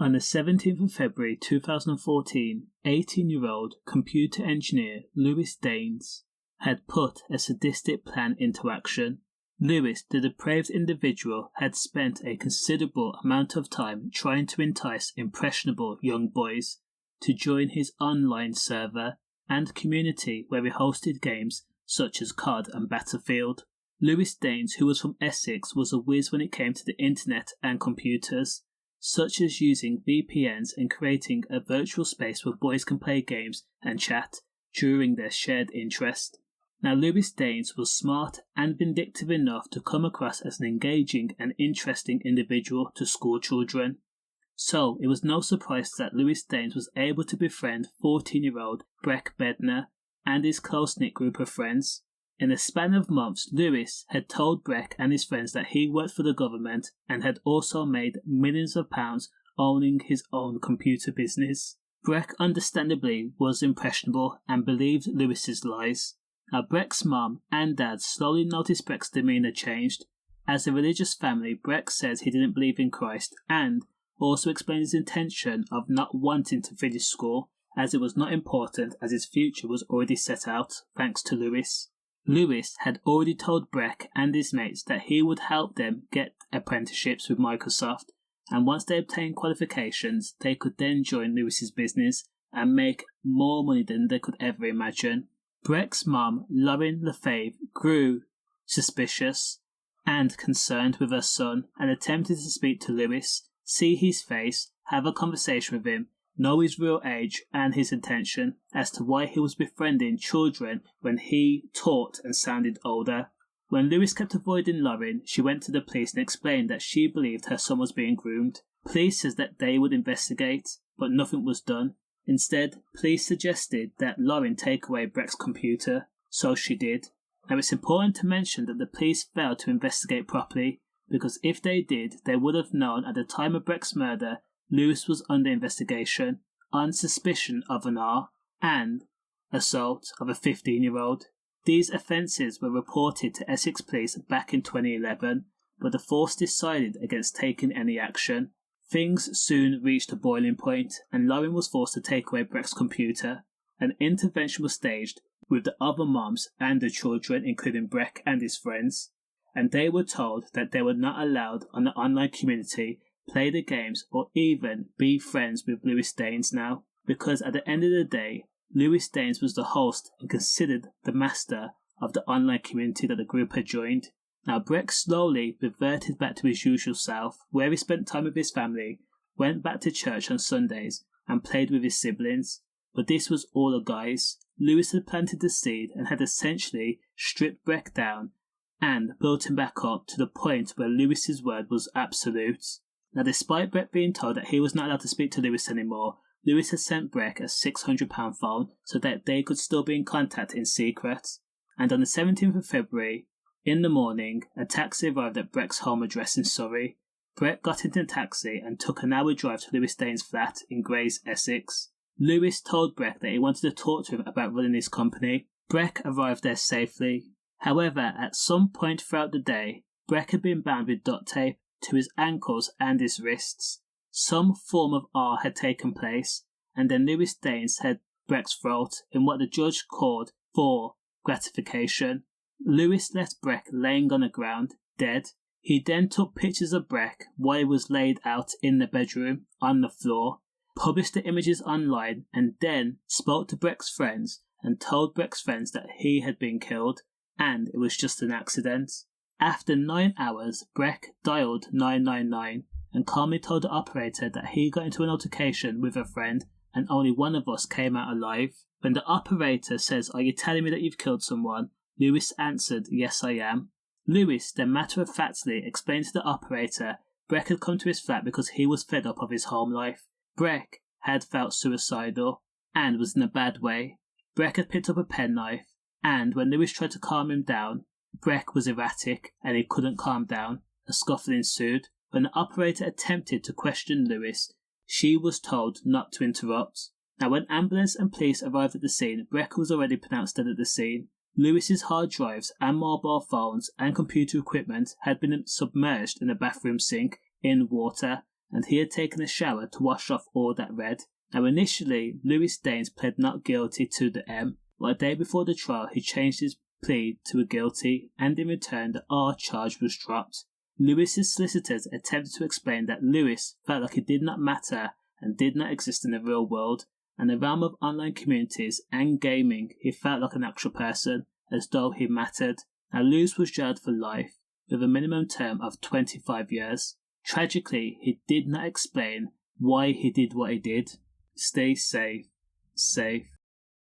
On the 17th of February 2014, 18-year-old computer engineer Lewis Daynes had put a sadistic plan into action. Lewis, the depraved individual, had spent a considerable amount of time trying to entice impressionable young boys to join his online server and community where he hosted games such as COD and Battlefield. Lewis Daynes, who was from Essex, was a whiz when it came to the internet and computers, such as using VPNs and creating a virtual space where boys can play games and chat during their shared interest. Now, Lewis Daynes was smart and vindictive enough to come across as an engaging and interesting individual to school children. So, it was no surprise that Lewis Daynes was able to befriend 14-year-old Breck Bednar and his close-knit group of friends. In a span of months, Lewis had told Breck and his friends that he worked for the government and had also made millions of pounds owning his own computer business. Breck understandably was impressionable and believed Lewis's lies. Now, Breck's mum and dad slowly noticed Breck's demeanour changed. As a religious family, Breck says he didn't believe in Christ and also explained his intention of not wanting to finish school as it was not important as his future was already set out thanks to Lewis. Lewis had already told Breck and his mates that he would help them get apprenticeships with Microsoft, and once they obtained qualifications, they could then join Lewis's business and make more money than they could ever imagine. Breck's mum, Lauren Lefebvre, grew suspicious and concerned with her son and attempted to speak to Lewis, see his face, have a conversation with him, know his real age and his intention as to why he was befriending children when he taught and sounded older. When Lewis kept avoiding Lauren, she went to the police and explained that she believed her son was being groomed. Police says that they would investigate, but nothing was done. Instead, police suggested that Lauren take away Breck's computer, so she did. Now, it's important to mention that the police failed to investigate properly, because if they did, they would have known at the time of Breck's murder Lewis was under investigation on suspicion of an R and assault of a 15-year-old. These offences were reported to Essex police back in 2011, but the force decided against taking any action. Things soon reached a boiling point, and Lauren was forced to take away Breck's computer. An intervention was staged with the other moms and the children, including Breck and his friends, and they were told that they were not allowed on the online community, play the games, or even be friends with Lewis Daynes now, because at the end of the day, Lewis Daynes was the host and considered the master of the online community that the group had joined. Now, Breck slowly reverted back to his usual self, where he spent time with his family, went back to church on Sundays, and played with his siblings. But this was all a guise. Lewis had planted the seed and had essentially stripped Breck down and built him back up to the point where Lewis's word was absolute. Now, despite Breck being told that he was not allowed to speak to Lewis anymore, Lewis had sent Breck a £600 phone so that they could still be in contact in secret. And on the 17th of February, in the morning, a taxi arrived at Breck's home address in Surrey. Breck got into a taxi and took an hour drive to Lewis Daynes' flat in Grays, Essex. Lewis told Breck that he wanted to talk to him about running his company. Breck arrived there safely. However, at some point throughout the day, Breck had been bound with duct tape to his ankles and his wrists. Some form of R had taken place, and then Lewis Daynes had Breck's throat in what the judge called for gratification. Lewis left Breck laying on the ground, dead. He then took pictures of Breck while he was laid out in the bedroom, on the floor, published the images online, and then spoke to Breck's friends and told Breck's friends that he had been killed, and it was just an accident. After 9 hours, Breck dialed 999 and calmly told the operator that he got into an altercation with a friend and only one of us came out alive. When the operator says, "Are you telling me that you've killed someone?" Lewis answered, "Yes, I am." Lewis then matter-of-factly explained to the operator Breck had come to his flat because he was fed up of his home life. Breck had felt suicidal and was in a bad way. Breck had picked up a penknife, and when Lewis tried to calm him down, Breck was erratic and he couldn't calm down. A scuffle ensued. When the operator attempted to question Lewis, she was told not to interrupt. Now, when ambulance and police arrived at the scene, Breck was already pronounced dead at the scene. Lewis's hard drives and mobile phones and computer equipment had been submerged in a bathroom sink in water, and he had taken a shower to wash off all that red. Now initially, Lewis Daynes pled not guilty to the M, but a day before the trial he changed his plea to a guilty, and in return the R charge was dropped. Lewis's solicitors attempted to explain that Lewis felt like it did not matter and did not exist in the real world, and in the realm of online communities and gaming he felt like an actual person, as though he mattered. Now Lewis was jailed for life, with a minimum term of 25 years. Tragically, he did not explain why he did what he did. Stay safe. Safe.